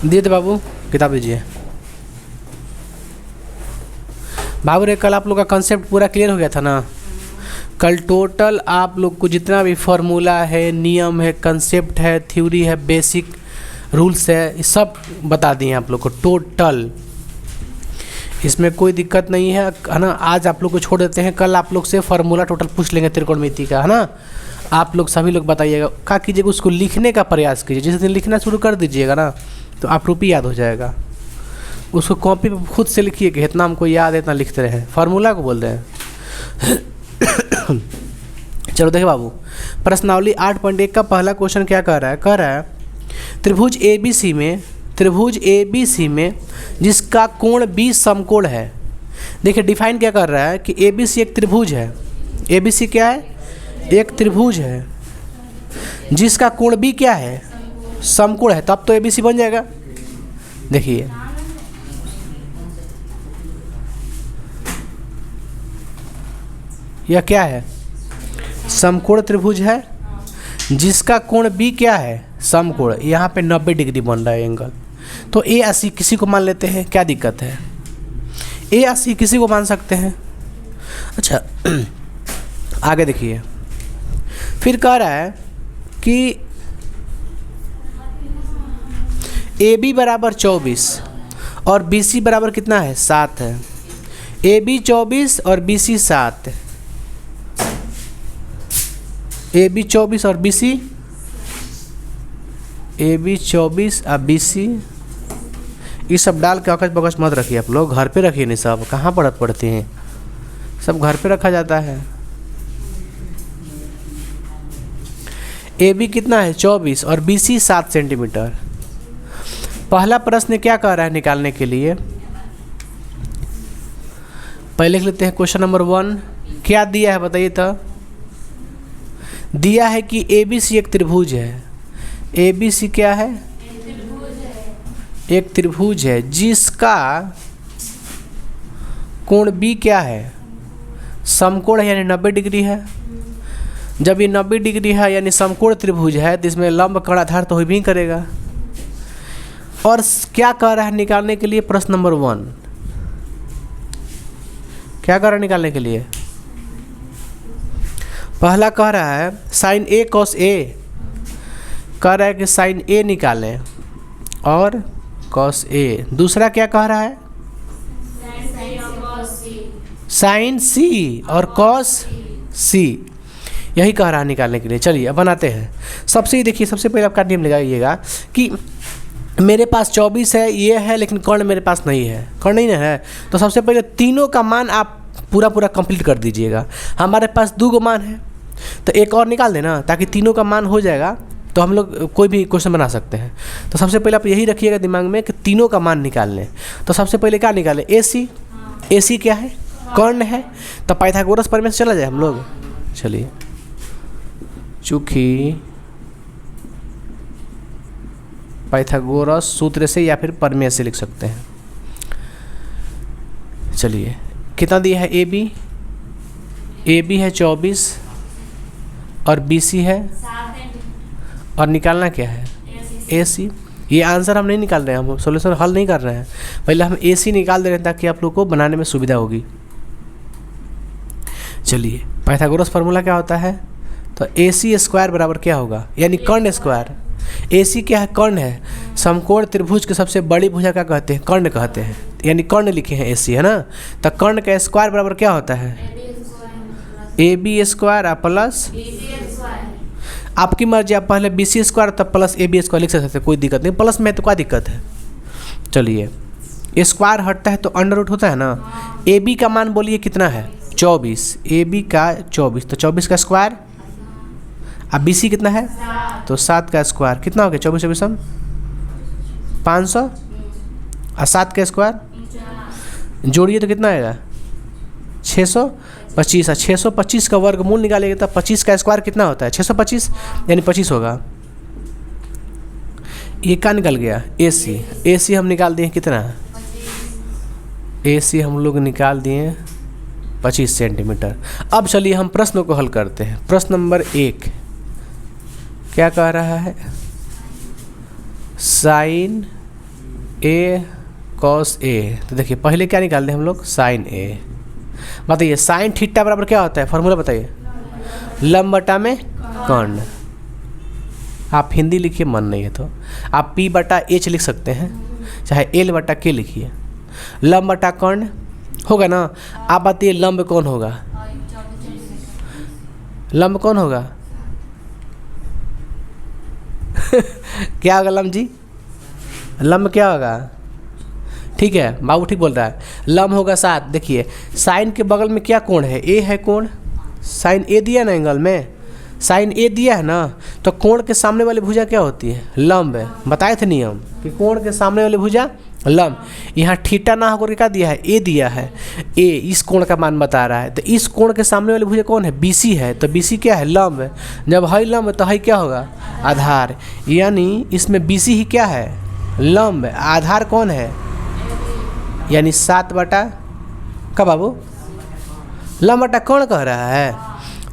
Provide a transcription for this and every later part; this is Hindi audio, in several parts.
दिए थे बाबू, किताब दीजिए। बाबू रे कल आप लोग का कंसेप्ट पूरा क्लियर हो गया था ना। कल टोटल आप लोग को जितना भी फार्मूला है, नियम है, कंसेप्ट है, थ्योरी है, बेसिक रूल्स है, ये सब बता दिए आप लोग को टोटल। इसमें कोई दिक्कत नहीं है ना। आज आप लोग को छोड़ देते हैं, कल आप लोग से फार्मूला टोटल पूछ लेंगे त्रिकोणमिति का, है ना। आप लोग सभी लोग बताइएगा, क्या कीजिएगा, उसको लिखने का प्रयास कीजिए। जिस दिन लिखना शुरू कर दीजिएगा ना तो आप रूपी याद हो जाएगा। उसको कॉपी पे खुद से लिखिए कि इतना हमको याद है, इतना लिखते रहे। फार्मूला को बोल रहे हैं। चलो देखिए बाबू, प्रश्नावली 8.1 का पहला क्वेश्चन क्या कह रहा है। कह रहा है त्रिभुज ABC में जिसका कोण B समकोण है। देखिए डिफाइन क्या कर रहा है कि ABC एक त्रिभुज है। ABC क्या है? एक त्रिभुज है जिसका कोण B क्या है? समकोण है। तब तो ABC बन जाएगा। देखिए यह क्या है? समकोण त्रिभुज है जिसका कोण B क्या है? समकोण। यहाँ पे 90 डिग्री बन रहा है एंगल। तो A80 किसी को मान लेते हैं, क्या दिक्कत है? A80 किसी को मान सकते हैं। अच्छा आगे देखिए, फिर कह रहा है कि AB बराबर 24 और BC बराबर कितना है? 7 है। AB 24 और BC 7। AB 24 और BC, AB 24 और BC, ये सब डाल के अकच बकच मत रखिए आप लोग, घर पे रखिए। नहीं सब कहाँ पड़ती हैं, सब घर पे रखा जाता है। AB कितना है? 24 और BC 7 सेंटीमीटर। पहला प्रश्न क्या कह रहा है निकालने के लिए? पहले लिख लेते हैं क्वेश्चन नंबर 1। क्या दिया है बताइए तो। दिया है कि ABC एक त्रिभुज है। ABC क्या है? एक त्रिभुज है जिसका कोण B क्या है? समकोण है, यानी 90 डिग्री है। जब ये 90 डिग्री है यानी समकोण त्रिभुज है तो इसमें लंब कर्ण आधार तो हो भी करेगा। और क्या कह रहा है निकालने के लिए? प्रश्न नंबर 1 क्या कह रहा है निकालने के लिए? पहला कह रहा है साइन A cos A। कह रहा है कि साइन A निकालें और cos A। दूसरा क्या कह रहा है? साइन C और cos C। यही कह रहा है निकालने के लिए। चलिए अब बनाते हैं। सबसे देखिए, सबसे पहले आपका नियम लगाइएगा कि मेरे पास 24 है, ये है, लेकिन कर्ण मेरे पास नहीं है। कर्ण नहीं है तो सबसे पहले तीनों का मान आप पूरा कंप्लीट कर दीजिएगा। हमारे पास 2 मान है तो एक और निकाल देना, ताकि तीनों का मान हो जाएगा तो हम लोग कोई भी क्वेश्चन बना सकते हैं। तो सबसे पहले आप यही रखिएगा दिमाग में कि तीनों का मान निकाल लें। तो सबसे पहले क्या निकालें? AC। AC क्या है? कर्ण है। तो पाइथागोरस प्रमेय से चला जाए हम लोग। चलिए, चूँकि पाइथागोरस सूत्र से या फिर प्रमेय से लिख सकते हैं। चलिए, कितना दिया है? AB है 24 और BC है, और निकालना क्या है? AC। ये आंसर हम नहीं निकाल रहे हैं, हम सॉल्यूशन हल नहीं कर रहे हैं, पहले हम AC निकाल दे रहे हैं ताकि आप लोग को बनाने में सुविधा होगी। चलिए, पाइथागोरस फार्मूला क्या होता है? तो AC स्क्वायर बराबर क्या होगा? यानी कर्ण स्क्वायर। AC क्या है? कर्ण है। समकोण त्रिभुज की सबसे बड़ी भुजा क्या कहते हैं? कर्ण कहते हैं, यानी कर्ण लिखे हैं AC, है ना। तो कर्ण का स्क्वायर बराबर क्या होता है? AB स्क्वायर प्लस, आपकी मर्जी, आप पहले BC स्क्वायर तब प्लस AB स्क्वायर लिख सकते हैं, कोई दिक्कत नहीं। प्लस में तो क्या दिक्कत है? चलिए, स्क्वायर हटता है तो अंडर रूट होता है ना। AB का मान बोलिए कितना है? 24। AB का 24, तो 24 का स्क्वायर। अब BC कितना है? तो 7 का स्क्वायर। कितना हो गया? 24 500 और 7 का स्क्वायर जोड़िए तो कितना आएगा? 625। 625 का वर्गमूल निकालेंगे तो 25 का स्क्वायर कितना होता है? 625, यानी 25 होगा। ये क्या निकल गया? AC। AC हम निकाल दिए कितना? AC हम लोग निकाल दिए 25 सेंटीमीटर। अब चलिए हम प्रश्न को हल करते हैं। प्रश्न नंबर 1 क्या कह रहा है? Sign A cos A. तो देखिए पहले क्या निकाल दें हम लोग, साइन ए। बताइए साइन थीटा बराबर क्या होता है, फॉर्मूला बताइए, लंब बटा में कर्ण। आप हिंदी लिखिए, मन नहीं है तो आप पी बटा एच लिख सकते हैं, चाहे एल बटा के लिखिए। लंब बटा कर्ण होगा ना। आप बताइए लंब कौन होगा, लंब कौन होगा क्या होगा लंब जी, लंब क्या होगा, ठीक है बाबू ठीक बोल रहा है, लंब होगा 7। देखिए साइन के बगल में क्या कोण है, ए है कोण, साइन ए दिया ना एंगल में, साइन ए दिया है ना, तो कोण के सामने वाली भुजा क्या होती है, लंब है। बताए थे नियम कि कोण के सामने वाली भुजा लंब। यहाँ थीटा ना होकर क्या दिया है, ए दिया है, ए इस कोण का मान बता रहा है, तो इस कोण के सामने वाली भुजा कौन है, बीसी है, तो बीसी क्या है, लंब है। जब है लंब तो है क्या होगा, आधार, यानी इसमें बीसी ही क्या है, लंब है। आधार कौन है, यानी 7 बटा का बाबू लंब बटा कौन कह रहा है,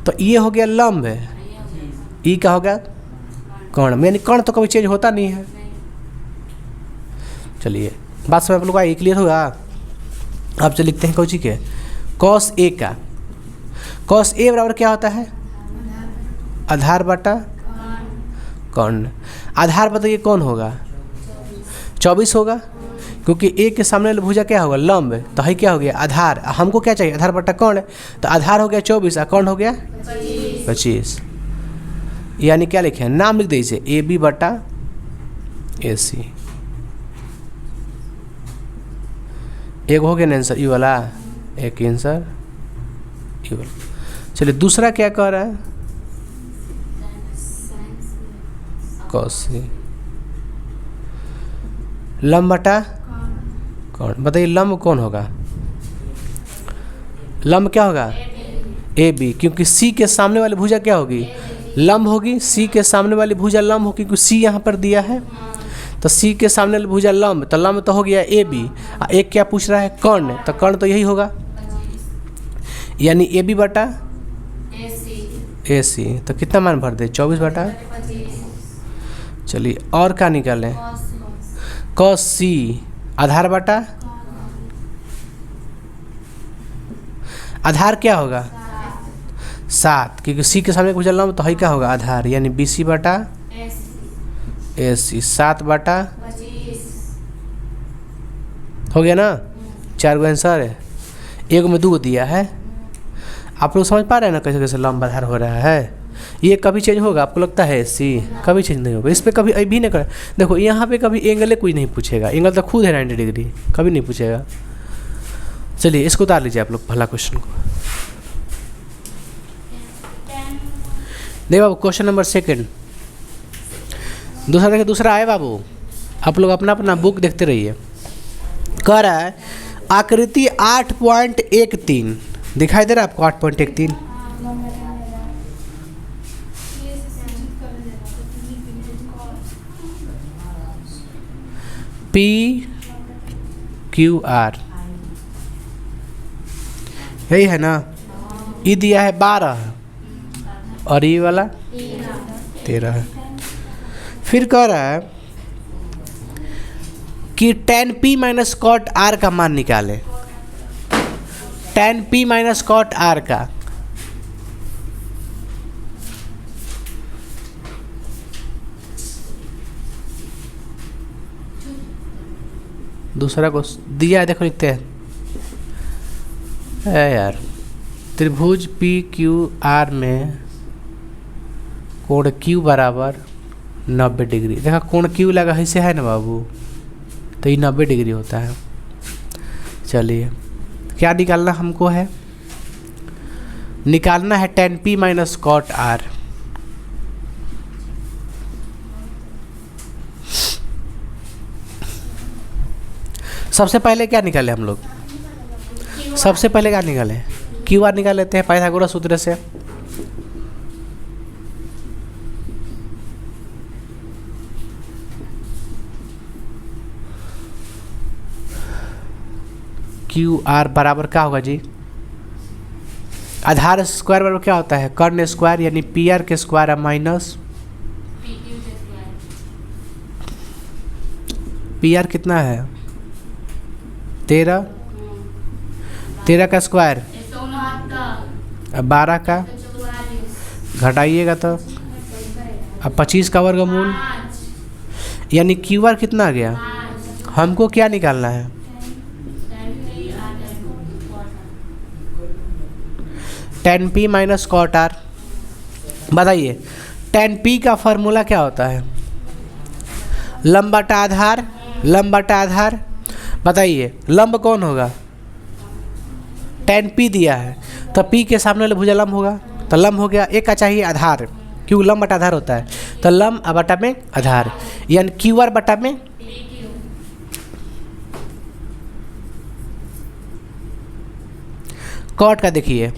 तो ये हो गया लंब है, ई क्या हो गया कर्ण, यानी कर्ण तो कभी चेंज होता नहीं है। चलिए बात समझ आप लोग का क्लियर होगा। अब से लिखते हैं कोची के कॉस ए का, कॉस ए बराबर क्या होता है, आधार बटा कर्ण। आधार बताइए कौन होगा, 24 होगा, क्योंकि ए के सामने भुजा क्या होगा, लंब, तो है क्या हो गया आधार। हमको क्या चाहिए, आधार बटा कर्ण, तो आधार हो गया 24 और कर्ण हो गया 25। यानी क्या लिखे, नाम लिख दीजिए ए बी बटा ए सी। एक हो गया ना आंसर ई वाला, एक आंसर ई वाला। चलिए दूसरा क्या कह रहा है, कॉस सी, लंब बटा कौन। बताइए लंब कौन होगा, लंब क्या होगा, ए बी, क्योंकि सी के सामने वाली भुजा क्या होगी, लंब होगी। सी के सामने वाली भुजा लंब होगी, क्योंकि सी यहाँ पर दिया है, तो सी के सामने वाली भुजा लंब, तो लंब तो हो गया ए बी। एक क्या पूछ रहा है, कर्ण, तो कर्ण तो यही होगा, यानी ए बी बटा ए सी। तो कितना मान भर दे, 24 बटा। चलिए और क्या निकालें, कॉस सी, आधार बटा, आधार क्या होगा 7, क्योंकि सी के सामने भुजा लंब, तो है क्या होगा आधार, यानी बी सी बटा ए सी। 7 बटा हो गया ना, 4 गो आंसर है, एक में 2 दिया है। आप लोग समझ पा रहे हैं ना कैसे कैसे लंब आधार हो रहा है। ये कभी चेंज होगा, आपको लगता है सी कभी चेंज नहीं होगा, इस पर कभी अभी नहीं कर। देखो यहाँ पे कभी एंगल कोई नहीं पूछेगा, एंगल तो खुद है 90 डिग्री, कभी नहीं पूछेगा। चलिए इसको उतार लीजिए आप लोग पहला क्वेश्चन को। देखिए बाबू क्वेश्चन नंबर 2 दूसरा देखिए, दूसरा है बाबू, आप लोग अपना अपना बुक देखते रहिए। कह रहा है आकृति 8.13 दिखाई दे रहा है आपको, 8.13। पी क्यू आर यही है ना, ई दिया है 12 और ये वाला 13 है। फिर कह रहा है कि tan p minus cot R का मान निकालें, tan p minus cot R का। दूसरा को दिया है, देखो लिखते हैं यार, त्रिभुज पी क्यू आर में कोण क्यू बराबर 90 डिग्री। देखा कोण क्यू लगा ऐसे है ना बाबू, तो ये 90 डिग्री होता है। चलिए क्या निकालना हमको है, निकालना है tan p minus cot R. सबसे पहले क्या निकाले हम लोग, सबसे पहले क्या निकाले, क्यू आर निकाल लेते हैं पाइथागोरस सूत्र से। क्यू आर बराबर क्या होगा जी, आधार स्क्वायर बराबर क्या होता है, कर्ण स्क्वायर, यानी पी आर के स्क्वायर माइनस पी आर कितना है 13, 13 का स्क्वायर अब 12 का घटाइएगा तो अब 25 का वर्गमूल, यानी क्यू आर कितना आ गया। हमको क्या निकालना है, tan P minus cot R. बताइए टेन पी का फॉर्मूला क्या होता है, लंब बटा आधार, लंब बटा आधार। बताइए लंब कौन होगा, टेन पी दिया है तो पी के सामने वाले भुजा लंब होगा, तो लंब हो गया। एक का चाहिए आधार, क्यों लंब बटा आधार होता है, तो लंब बटा में आधार, यानी क्यू आर बटा में कॉट का। देखिए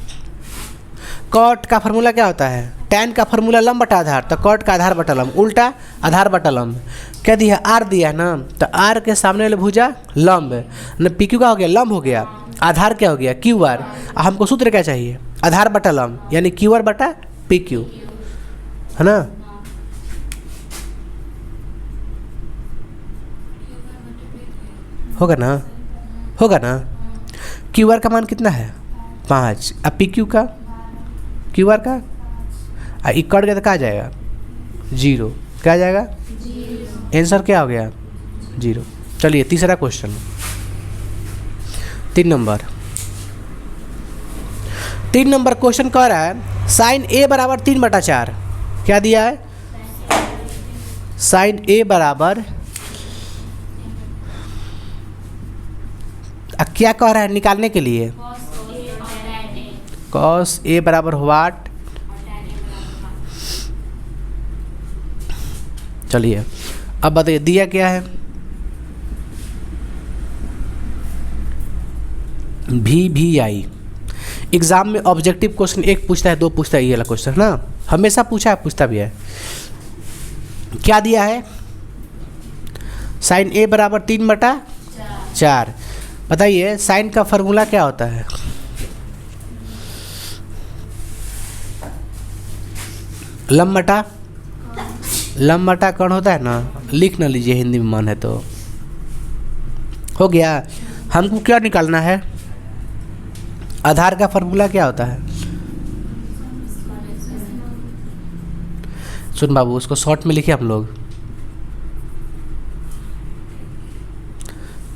कॉट का फार्मूला क्या होता है, टैन का फार्मूला लंब बटा आधार, तो कॉट का आधार बटा लंब, उल्टा आधार बटा लंब। क्या दिया आर दिया है ना, तो आर के सामने वाले भुजा लंब न, पी क्यू का हो गया लंब हो गया, आधार क्या हो गया क्यू आर। हमको सूत्र क्या चाहिए, आधार बटा लंब, यानी क्यू आर बटा पी क्यू, है ना। होगा ना, होगा ना। क्यू आर का मान कितना है 5, अब पी क्यू का, क्यू आर का कट गया तो क्या आ जाएगा 0, क्या आ जाएगा आंसर क्या हो गया 0। चलिए तीसरा क्वेश्चन, 3 नंबर क्वेश्चन कह रहा है साइन ए बराबर 3/4। क्या दिया है, साइन ए बराबर क्या कह रहा है निकालने के लिए, कॉस ए बराबर व्हाट। चलिए अब बताइए दिया क्या है, VVI। एग्जाम में ऑब्जेक्टिव क्वेश्चन एक पूछता है, दो पूछता है, ये वाला क्वेश्चन ना हमेशा पूछा है, पूछता भी है। क्या दिया है, साइन ए बराबर 3/4। बताइए साइन का फॉर्मूला क्या होता है, लंब बटा कौन होता है ना, लिख ना लीजिए हिंदी में मन है तो। हो गया। हमको क्या निकालना है, आधार का फॉर्मूला क्या होता है। सुन बाबू उसको शॉर्ट में लिखे हम लोग,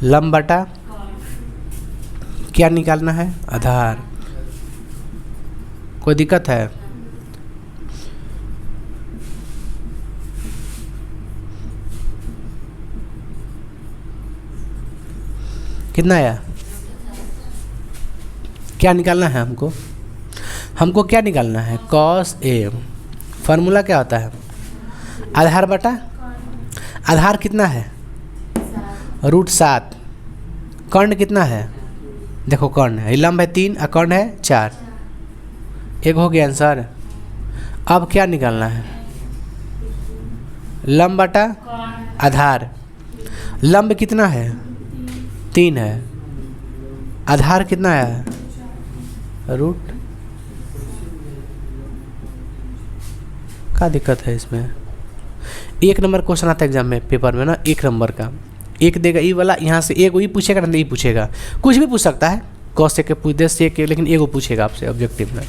लंब बटा क्या निकालना है, आधार। कोई दिक्कत है, कितना आया, क्या निकालना है हमको क्या निकालना है, कॉस ए। फार्मूला क्या होता है, आधार बटा आधार कितना है √7, कर्ण कितना है, देखो कर्ण है, लंब है 3 और कर्ण है 4, एक हो गया आंसर। अब क्या निकालना है, लंब बटा आधार, लंब कितना है 3 है, आधार कितना है √ क्या दिक्कत है इसमें। 1 नंबर क्वेश्चन आता है एग्जाम में पेपर में ना, 1 नंबर का, एक देगा ई वाला, यहाँ से एक वही पूछेगा ना, ये पूछेगा, कुछ भी पूछ सकता है, कॉस से के पूछ दे से के, लेकिन एगो पूछेगा आपसे ऑब्जेक्टिव में।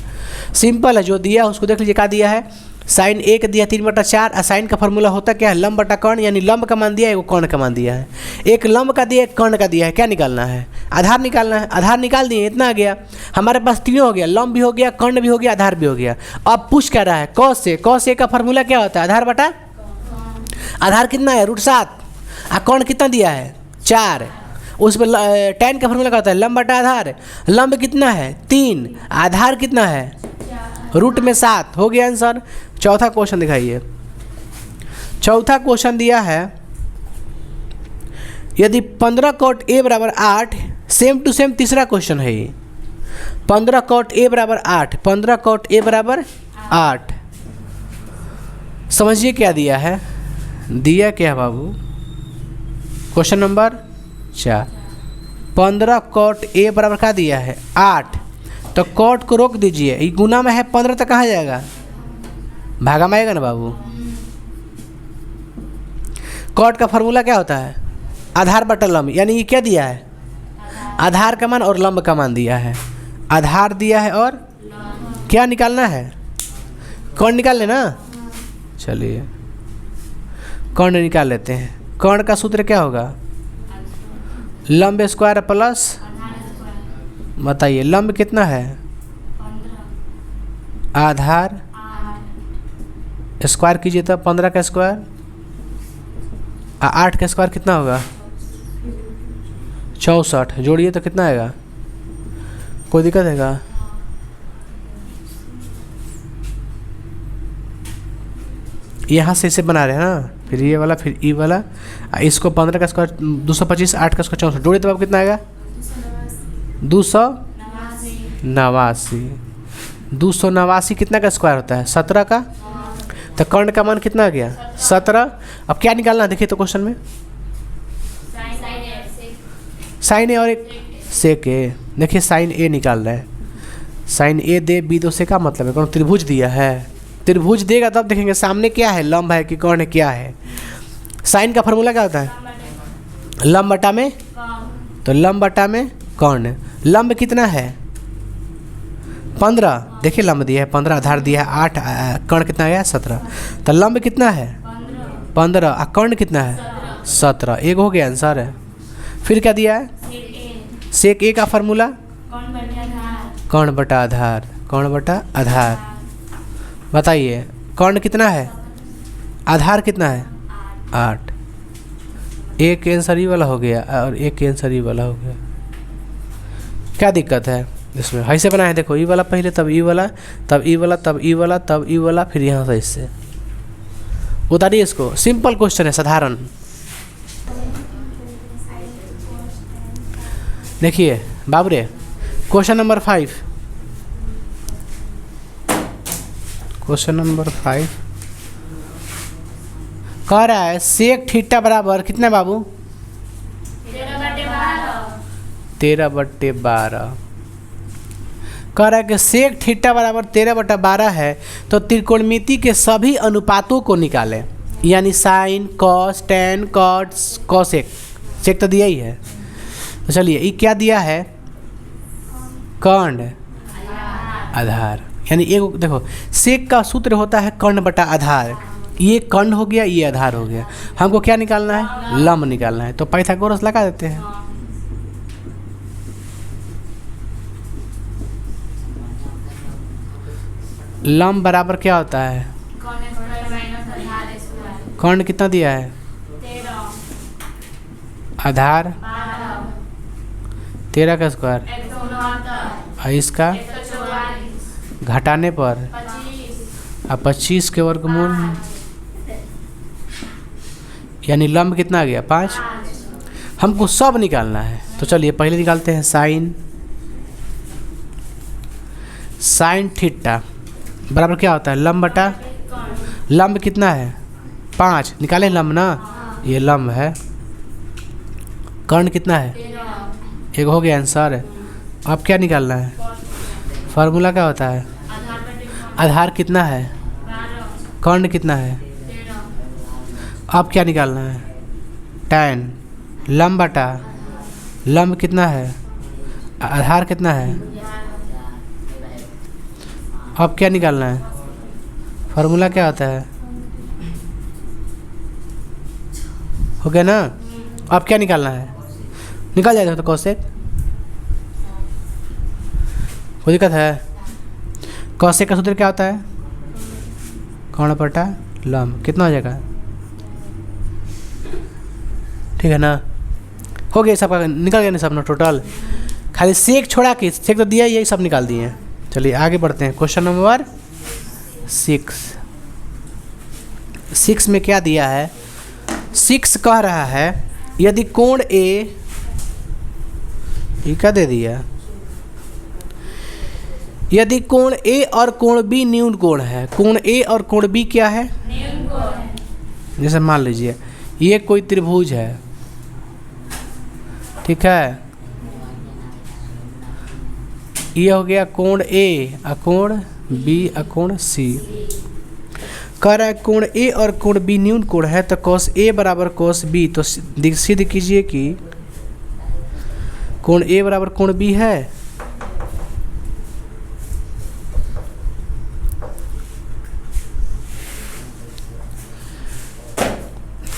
सिंपल है, जो दिया उसको देख लीजिए। क्या दिया है, साइन ए का दिया 3/4, और साइन का फॉर्मूला होता क्या है, लंब बटा कर्ण, यानी लंब का मान दिया है, एगो कर्ण का मान दिया है। एक लंब का दिया, एक कर्ण का दिया है। क्या निकालना है, आधार निकालना है। आधार निकाल दिए, इतना आ गया हमारे पास, तीनों हो गया, लंब भी हो गया, कर्ण भी हो गया, आधार भी हो गया। अब पूछ क्या रहा है, कॉस से, कॉस ए का फॉर्मूला क्या होता है, आधार बटा आधार कितना है √7, और कर्ण कितना दिया है 4, उस पर tan का फॉर्मूला क्या होता है, लंब बटा आधार, लंब कितना है 3, आधार कितना है √7। हो गया आंसर। चौथा क्वेश्चन दिखाइए। चौथा क्वेश्चन दिया है, यदि 15 cot a बराबर 8, सेम टू सेम तीसरा क्वेश्चन है ये, 15 cot a बराबर 8, 15 cot a बराबर 8। समझिए क्या दिया है, दिया क्या बाबू, क्वेश्चन नंबर 4, 15 cot a बराबर क्या दिया है 8, तो cot को रोक दीजिए, ये गुना में है 15 तक कहाँ जाएगा, भागा में आएगा ना बाबू। cot का फॉर्मूला क्या होता है, आधार बटा लंब, यानी ये क्या दिया है, आधार का मान और लंब का मान दिया है। आधार दिया है और क्या निकालना है, कर्ण निकाल लेना। चलिए कर्ण निकाल लेते हैं। कर्ण का सूत्र क्या होगा, लंब स्क्वायर प्लस, बताइए लंब कितना है, आधार स्क्वायर कीजिए तो 15 का स्क्वायर, 8 का स्क्वायर कितना होगा 64, जोड़िए तो कितना आएगा, कोई दिक्कत है क्या? यहाँ से इसे बना रहे हैं ना, फिर ये वाला फिर ई वाला, इसको 15 का स्क्वायर 225, 8 का स्क्वायर 64, जोड़िए तो अब कितना आएगा 289 कितना का स्क्वायर होता है 17 का, तो कर्ण का मान कितना आ गया 17। अब क्या निकालना है देखिए तो क्वेश्चन में, साइन ए और एक सेक ए। देखिए साइन ए निकाल रहा है, साइन ए दे बी दो से का मतलब है, कौन त्रिभुज दिया है, त्रिभुज देगा तब देखेंगे सामने क्या है, लंब है कि कर्ण क्या है। साइन का फॉर्मूला क्या होता है, लंब बटा में, तो लंब बटा में कर्ण। लंब कितना है 15, देखिए लंब दिया है 15, आधार दिया है 8, कर्ण कितना आया 17, तो लंब कितना है 15 और कर्ण कितना है 17, एक हो गया आंसर है। फिर क्या दिया है, सेक ए का फार्मूला कर्ण बटा आधार, कर्ण बटा आधार। बताइए कर्ण कितना है, आधार कितना है 8, एक आंसर ई वाला हो गया और एक आंसर ई वाला हो गया। क्या दिक्कत है इसमें, ऐसे बनाए देखो, ई वाला पहले तब ई वाला तब ई वाला तब ई वाला तब ई वाला, फिर यहाँ से इससे उतारिए इसको। सिंपल क्वेश्चन है, साधारण। देखिए बाबरे क्वेश्चन नंबर 5, क्वेश्चन नंबर 5 कह रहा है सेक थीटा बराबर कितना बाबू 13/12। कह रहा है कि सेक थीटा बराबर 13/12 है, तो त्रिकोणमिति के सभी अनुपातों को निकालें, यानी sine cos tan cot cosec, sec तो दिया ही है। तो चलिए ये क्या दिया है, कर्ण आधार, यानी एक देखो सेक का सूत्र होता है कर्ण बटा आधार, ये कर्ण हो गया ये आधार हो गया, हमको क्या निकालना है लंब निकालना है, तो पाइथागोरस लगा देते हैं। लंब बराबर क्या होता है, कर्ण कितना दिया है आधार 13 का स्क्वायर, और इसका घटाने पर 25 के वर्गमूल, यानी लंब कितना आ गया 5। हमको सब निकालना है, तो चलिए पहले निकालते हैं साइन थीटा बराबर क्या होता है लंब बटा, लंब कितना है 5, निकालें लंब ना, ये लंब है। कर्ण कितना है, एक हो गया आंसर है। अब क्या निकालना है, फार्मूला क्या होता है, आधार कितना है, कर्ण कितना है। अब क्या निकालना है, tan लंब बटा लंब कितना है, आधार कितना है। अब क्या निकालना है, फार्मूला क्या होता है, हो गया ना। अब क्या निकालना है, निकाल जाएगा तो कॉसेक, कोई दिक्कत है। कॉसेक का सूत्र क्या होता है, कर्ण बटा लंब, कितना हो जाएगा, ठीक है ना। हो गया सबका, निकल गया ना सब ना टोटल, खाली सेक छोड़ा के, सेक तो दिया यही सब निकाल दिए हैं। चलिए आगे बढ़ते हैं, क्वेश्चन नंबर 6 में क्या दिया है, 6 कह रहा है यदि कोण ए, ये क्या दे दिया, यदि कोण ए और कोण बी न्यून कोण है, कोण ए और कोण बी क्या है न्यून कोण है। जैसे मान लीजिए ये कोई त्रिभुज है, ठीक है, ये हो गया कोण ए और कोण बी और कोण सी। कह रहा है कोण ए और कोण बी न्यून कोण है, तो कॉस ए बराबर कॉस बी, तो सिद्ध कीजिए कि कोण ए बराबर कोण बी है।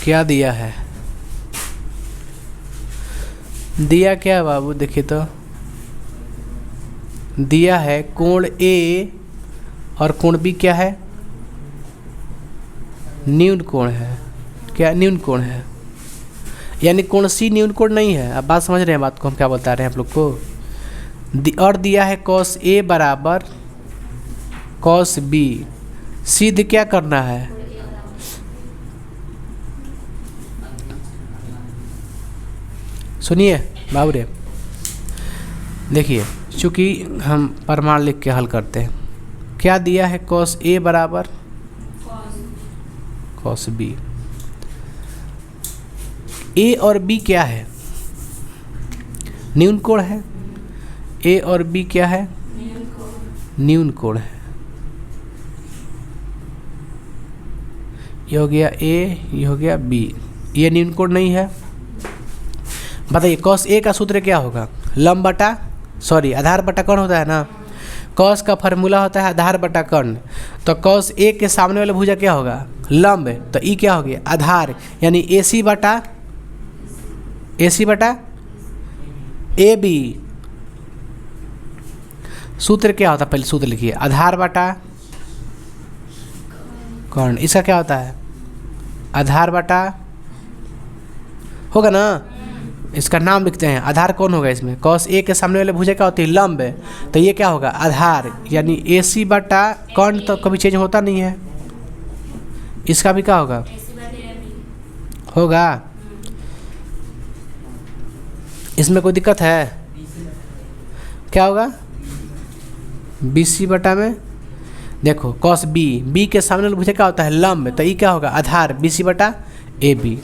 क्या दिया है, दिया क्या है बाबू, देखिए तो दिया है कोण ए और कोण बी क्या है, न्यून कोण है। क्या न्यून कोण है, यानी कोण सी न्यून कोण नहीं है। अब बात समझ रहे हैं, बात को हम क्या बता रहे हैं आप लोग को। और दिया है कॉस ए बराबर कॉस बी, सिद्ध क्या करना है, सुनिए बाबू रे, देखिए चूँकि हम प्रमाण लिख के हल करते हैं। क्या दिया है, कॉस ए बराबर कॉस बी। ए और बी क्या है, न्यून कोण है। ए और बी क्या है, न्यून कोण है। ये हो गया ए, ये हो गया बी, ये न्यून कोण नहीं है। बताइए कॉस ए का सूत्र क्या होगा, लंब बटा सॉरी आधार बटा कर्ण होता है ना। कॉस का फार्मूला होता है आधार बटा कर्ण, तो कॉस ए के सामने वाला भुजा क्या होगा, लंब, तो ई क्या हो गया आधार, यानी ए सी बटा ए बी। सूत्र क्या होता है, पहले सूत्र लिखिए, आधार बटा कर्ण। इसका क्या होता है, आधार बटा होगा ना, इसका नाम लिखते हैं, आधार कौन होगा इसमें, कॉस ए के सामने वाले भुजा क्या होती है, लंब, तो ये क्या होगा आधार, यानी ए सी बटा कर्ण, तो कभी चेंज होता नहीं है। इसका भी क्या होगा, होगा। इसमें कोई दिक्कत है, क्या होगा, बी सी बटा में, देखो कॉस बी के सामने वाले भुजा क्या होता है, लंब, तो ये क्या होगा आधार, बी सी बटा ए बी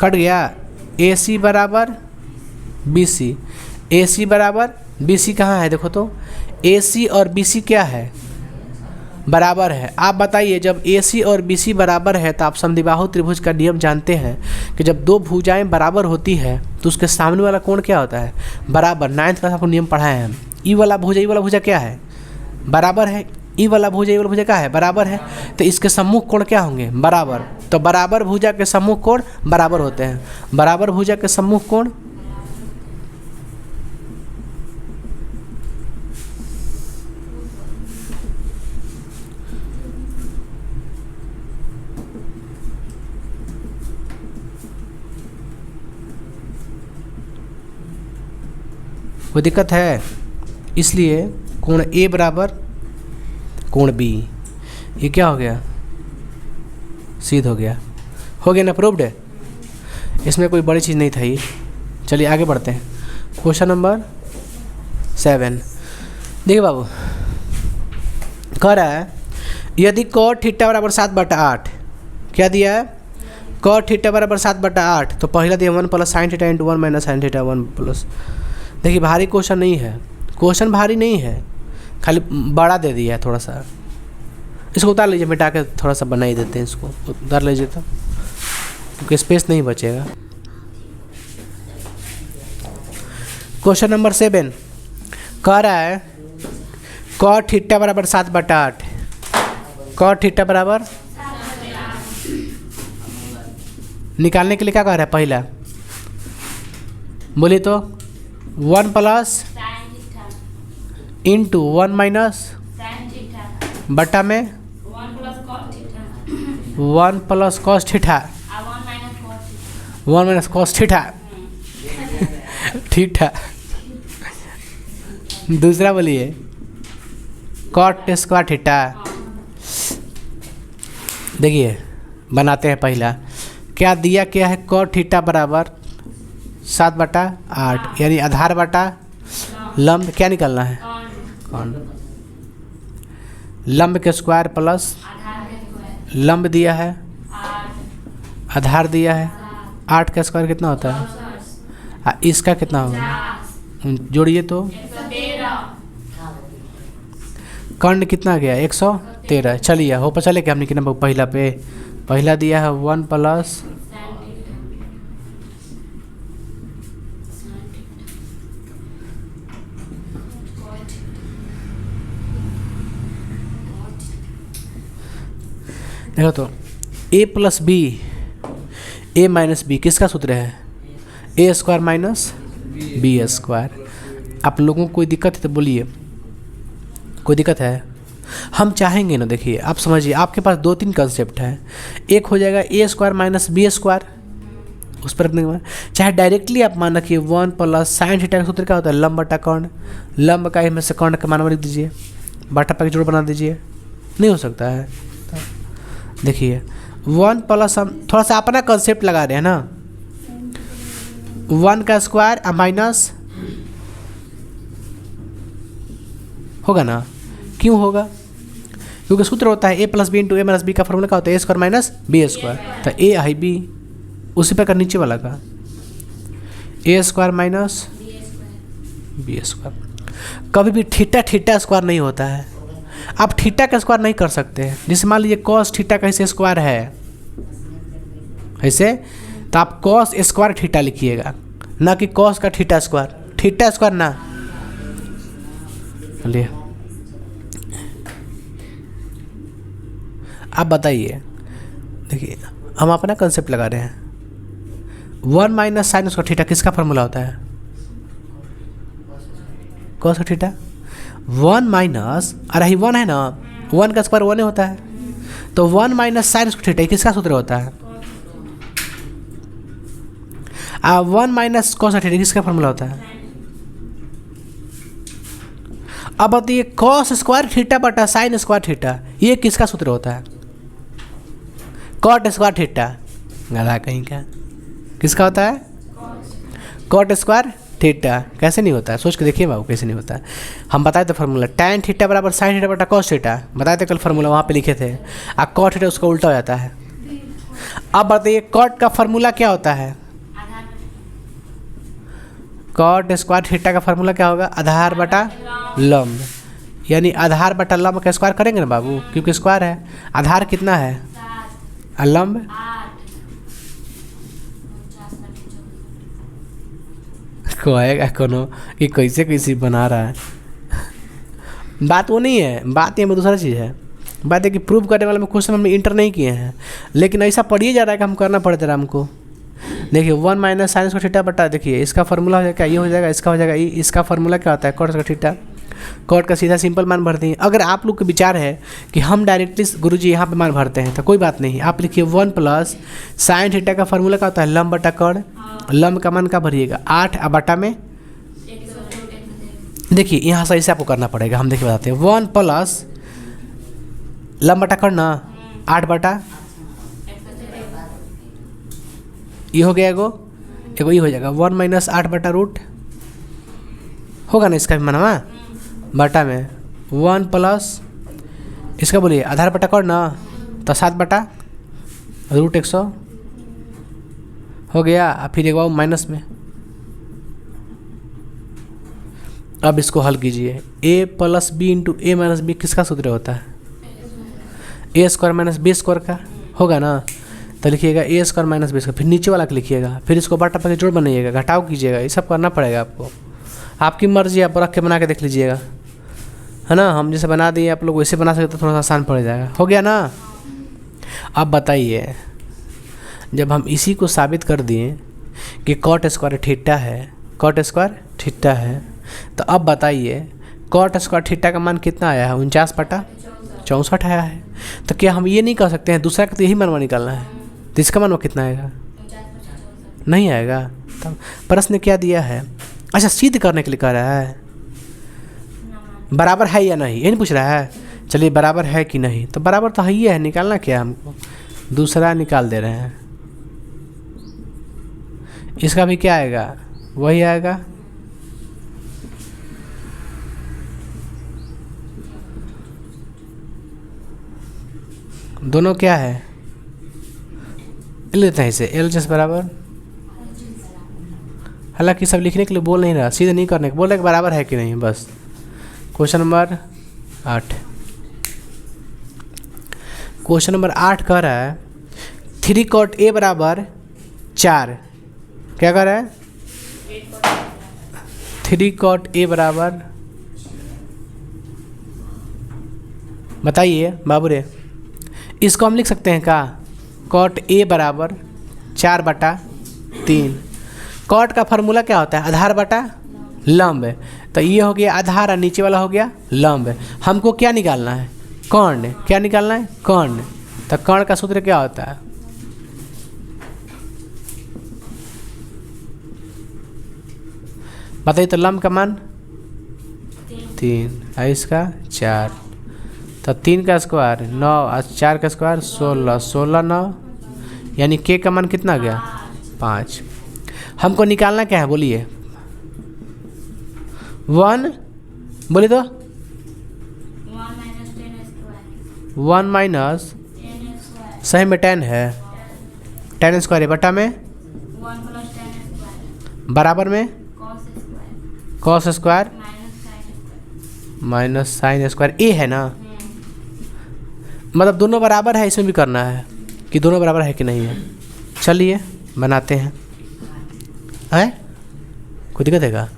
कट गया। ए सी बराबर बी सी, ए सी बराबर बी सी कहाँ है, देखो तो ए सी और बी सी क्या है, बराबर है। आप बताइए जब ए सी और बी सी बराबर है तो आप समद्विबाहु त्रिभुज का नियम जानते हैं कि जब दो भुजाएं बराबर होती है तो उसके सामने वाला कोण क्या होता है, बराबर। 9th क्लास आपको नियम पढ़ाए हैं हम। ई वाला भुजा क्या है, बराबर है। ई वाला भुजा क्या है, बराबर है, तो इसके सम्मुख कोण क्या होंगे, बराबर। तो बराबर भुजा के सम्मुख कोण बराबर होते हैं, बराबर भुजा के सम्मुख कोण कोई दिक्कत है, इसलिए कोण ए बराबर कोण बी, ये क्या हो गया, सिद्ध हो गया ना, प्रूव्ड है। इसमें कोई बड़ी चीज़ नहीं था ये। चलिए आगे बढ़ते हैं, क्वेश्चन नंबर 7। देखिए बाबू, कह रहा है यदि cot थीटा बराबर 7/8, क्या दिया है, cot थीटा बराबर 7/8, तो पहला दिया 1 + sin थीटा × 1 - sin थीटा 1 +। देखिए भारी क्वेश्चन नहीं है, क्वेश्चन भारी नहीं है, खाली बड़ा दे दिया है थोड़ा सा। इसको उतार लीजिए, मिटा के थोड़ा सा बना ही देते हैं, इसको उतार लीजिए तो, क्योंकि स्पेस नहीं बचेगा। क्वेश्चन नंबर 7 कह रहा है cot थीटा बराबर 7/8, cot थीटा बराबर निकालने के लिए क्या कह रहा है, पहला बोलिए तो 1 + इंटू 1 - बटा में 1 + cos theta 1 - cos theta theta. दूसरा बोलिए cot स्क्वायर थीटा। देखिए बनाते हैं, पहला क्या दिया, क्या है, cot थीटा बराबर 7/8, यानी आधार बटा लंब, क्या निकालना है, कौन, लंब के स्क्वायर प्लस लंब दिया है, आधार दिया है, 8 का स्क्वायर कितना होता है, इसका कितना होगा, जोड़िए तो कर्ण कितना गया 113। चलिए हो पर चले क्या हमने कितना पहला पे पहला दिया है 1 प्लस देखो तो a plus B A minus B किसका सूत्र है A square minus B square. आप लोगों को कोई दिक्कत है तो बोलिए, कोई दिक्कत है? हम चाहेंगे ना, देखिए आप समझिए, आपके पास 2-3 कंसेप्ट है। एक हो जाएगा ए स्क्वायर माइनस बी स्क्वायर, उस पर रखने के बाद चाहे डायरेक्टली आप मान रखिए 1 प्लस साइन थीटा का सूत्र क्या होता है लंब बटा कर्ण, लंब का में से कर्ण का मान लिख दीजिए, बटा पर जोड़ बना दीजिए, नहीं हो सकता है। देखिए 1 प्लस हम थोड़ा सा अपना कंसेप्ट लगा रहे हैं ना, 1 का स्क्वायर माइनस होगा ना, क्यों होगा? क्योंकि सूत्र होता है ए plus B into A minus B का फॉर्मूला क्या होता है A square minus B square. तो ए आई बी उसी पर कर नीचे वाला का ए स्क्वायर माइनस बी स्क्वायर। कभी भी थीटा थीटा स्क्वायर नहीं होता है, आप थीटा का स्क्वायर नहीं कर सकते हैं। जैसे मान लीजिए कॉस थीटा का ऐसे स्क्वायर है ऐसे, तो आप कॉस स्क्वायर थीटा लिखिएगा, ना कि कॉस का थीटा स्क्वायर ना लिए। आप बताइए, देखिए हम अपना कंसेप्ट लगा रहे हैं। 1 माइनस साइन उसका थीटा किसका फॉर्मूला होता है कॉस का थीटा। 1 माइनस, अरे ही 1 है ना, 1 का स्क्वायर 1 ही होता है, तो 1 माइनस साइन उसका थीटा किसका सूत्र होता है 1 माइनस कॉस का थीटा किसका फॉर्मूला होता है। अब बताइए कॉस स्क्वायर थीटा बटा साइन स्क्वायर थीटा ये किसका सूत्र होता है कॉट स्क्वायर थीटा। गधा कहीं का, किसका होता है कॉट स्क्वायर थीटा। कैसे नहीं होता है, सोच के देखिए बाबू कैसे नहीं होता है। हम बताए थे फार्मूला tan थीटा बराबर साइन थीटा बटा कॉस थीटा, बताए थे कल फार्मूला वहाँ पे लिखे थे। अब कॉट थीटा उसका उल्टा हो जाता है। अब बताइए कॉट का फार्मूला क्या होता है कॉट स्क्वायर थीटा का फार्मूला क्या होगा आधार बटा लंब, यानी आधार बटा लंब का स्क्वायर करेंगे ना बाबू, क्योंकि स्क्वायर है। आधार कितना है और लंब कहेगा कोनो कि कैसे कैसे बना रहा है। बात वो नहीं है, बात ये में दूसरा चीज़ है। बात है कि प्रूव करने वाले में क्वेश्चन हमने इंटर नहीं किए हैं, लेकिन ऐसा पढ़िए जा रहा है कि हम करना पड़ता है हमको। देखिए 1 माइनस साइन का थीटा बटा, देखिए इसका फार्मूला हो जाएगा ये हो जाएगा, इसका हो जाएगा इसका फार्मूला क्या होता है कॉट का थीटा। कॉट का सीधा सिंपल मान भरते हैं। अगर आप लोग के विचार है कि हम डायरेक्टली गुरुजी यहाँ पे मान भरते हैं तो कोई बात नहीं, आप लिखिए 1 प्लस साइन थीटा का फार्मूला क्या होता है लंब बटा कर्ण, लंब का मान का भरिएगा 8 और बटा में देखिए यहाँ सही से आपको करना पड़ेगा। हम देखिए बताते हैं 1 प्लस लंब बटा कर्ण ना 8 बटा ये हो गया एगो ये हो जाएगा 1 माइनस 8 बटा रूट होगा ना, इसका भी माना बटा में 1 प्लस इसका बोलिए आधार बटा कर्ण ना तो 7 बटा रूट 100 हो गया। फिर एक बार माइनस में, अब इसको हल कीजिए a plus B into A minus B किसका सूत्र होता है A square minus B square का होगा ना। तो लिखिएगा A square minus B square, फिर नीचे वाला लिखिएगा, फिर इसको बटा पर जोड़ बनाइएगा, घटाव कीजिएगा, ये सब करना पड़ेगा आपको। आपकी मर्जी, आप रख के बना के देख लीजिएगा, है ना। हम जैसे बना दिए आप लोग वैसे बना सकते तो थोड़ा सा आसान पड़ जाएगा। हो गया ना। अब बताइए जब हम इसी को साबित कर दिए कि कॉट स्क्वायर थीटा है, कॉट स्क्वायर थीटा है, तो अब बताइए कॉट स्क्वायर थीटा का मान कितना आया है 49 बटा 64 आया है। तो क्या हम ये नहीं कर सकते हैं दूसरा का तो यही मान निकालना है, तो इसका मान कितना आएगा नहीं आएगा। तब प्रश्न क्या दिया है, अच्छा सिद्ध करने के लिए कह रहा है बराबर है या नहीं, ये नहीं पूछ रहा है। चलिए बराबर है कि नहीं, तो बराबर तो है ही है, निकालना क्या हमको, दूसरा निकाल दे रहे हैं। इसका भी क्या आएगा वही आएगा, दोनों क्या है लेते हैं इसे एल जैसे बराबर, हालांकि सब लिखने के लिए बोल नहीं रहा, सीधे नहीं करने के बोल रहे बराबर है कि नहीं बस। क्वेश्चन नंबर 8 क्वेश्चन नंबर 8 कह रहा है 3 cot A बराबर 4। क्या कह रहा है? 3 cot A बराबर, बताइए बाबू रे, इसको हम लिख सकते हैं क्या? cot A बराबर 4/3। cot का फार्मूला क्या होता है? आधार बटा लंब। तो ये हो गया आधार और नीचे वाला हो गया लंब। हमको क्या निकालना है? कर्ण। क्या निकालना है? कर्ण। तो कर्ण का सूत्र क्या होता है? बताइए तो लंब का मान 3 और इसका 4। तो 3 का स्क्वायर 9 और 4 का स्क्वायर 16, 16 9, यानी के का मान कितना आ गया? 5। हमको निकालना क्या है बोलिए? 1, बोलिए तो 1 माइनस, सही में 10 है, 10 स्क्वायर है बटा में बराबर में cos square minus sine square. A है ना, मतलब दोनों बराबर है, इसमें भी करना है कि दोनों बराबर है कि नहीं है। चलिए बनाते हैं। कोई दिक्कत है क्या?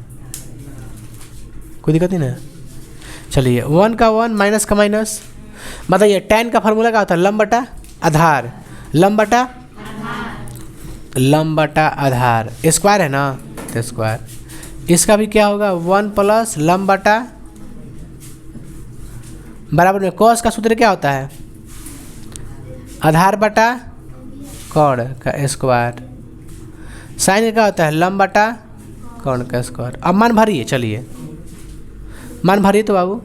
कोई दिक्कत नहीं ना। चलिए 1 का 1 माइनस का माइनस, बताइए tan का फार्मूला क्या होता है? लंब बटा आधार। लंब बटा आधार, स्क्वायर है ना तो स्क्वायर। इसका भी क्या होगा? 1 प्लस लंब बटा बराबर में कॉस का सूत्र क्या होता है? आधार बटा कर्ण का स्क्वायर। साइन का होता है लंब बटा कर्ण का स्क्वायर। अब मान भरिए, चलिए मान भरिए तो बाबू।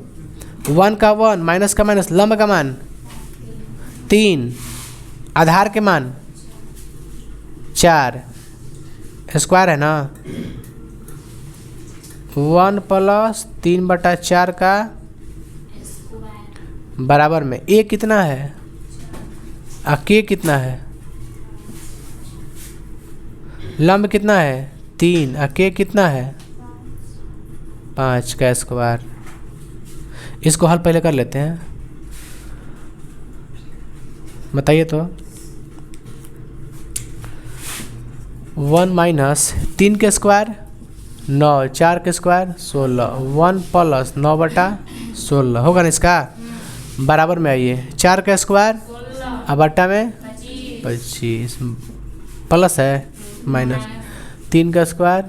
1 का 1 माइनस का माइनस, लंब का मान 3, आधार के मान 4, स्क्वायर है ना। 1 प्लस 3/4 का बराबर में ए कितना है और के कितना है? लंब कितना है? 3 और के कितना है? 5 का स्क्वायर। इसको हल पहले कर लेते हैं, बताइए तो। 1 माइनस 3 के स्क्वायर 9, 4 के स्क्वायर 16, 1 प्लस 9/16 होगा ना इसका बराबर में। आइए 4 का स्क्वायर और बट्टा में 25, प्लस है माइनस 3 का स्क्वायर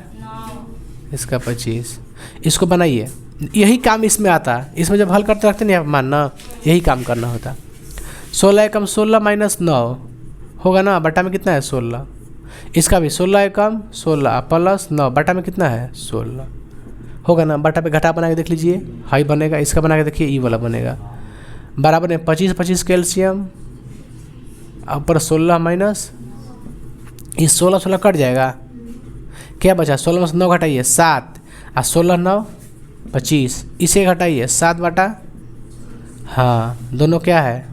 इसका 25। इसको बनाइए, यही काम इसमें आता है। इसमें जब हल करते रखते नहीं आप मानना, यही काम करना होता। 16 एकम 16 माइनस 9 होगा ना, बट्टा में कितना है? 16। इसका भी 16 एकम 16 प्लस 9 बटा में कितना है? 16 होगा ना। बटा पे घटा बना के देख लीजिए, हाई बनेगा। इसका बना के देखिए, ई वाला बनेगा बराबर में 25 25 कैल्शियम ऊपर 16 माइनस इस 16 16 कट जाएगा। क्या बचा? 16 में से 9 घटाइए 7 और 16 9 25, इसे घटाइए 7 बटा, हाँ दोनों क्या है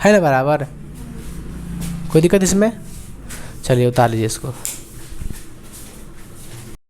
ना बराबर। कोई दिक्कत इसमें? चलिए उतार लीजिए इसको।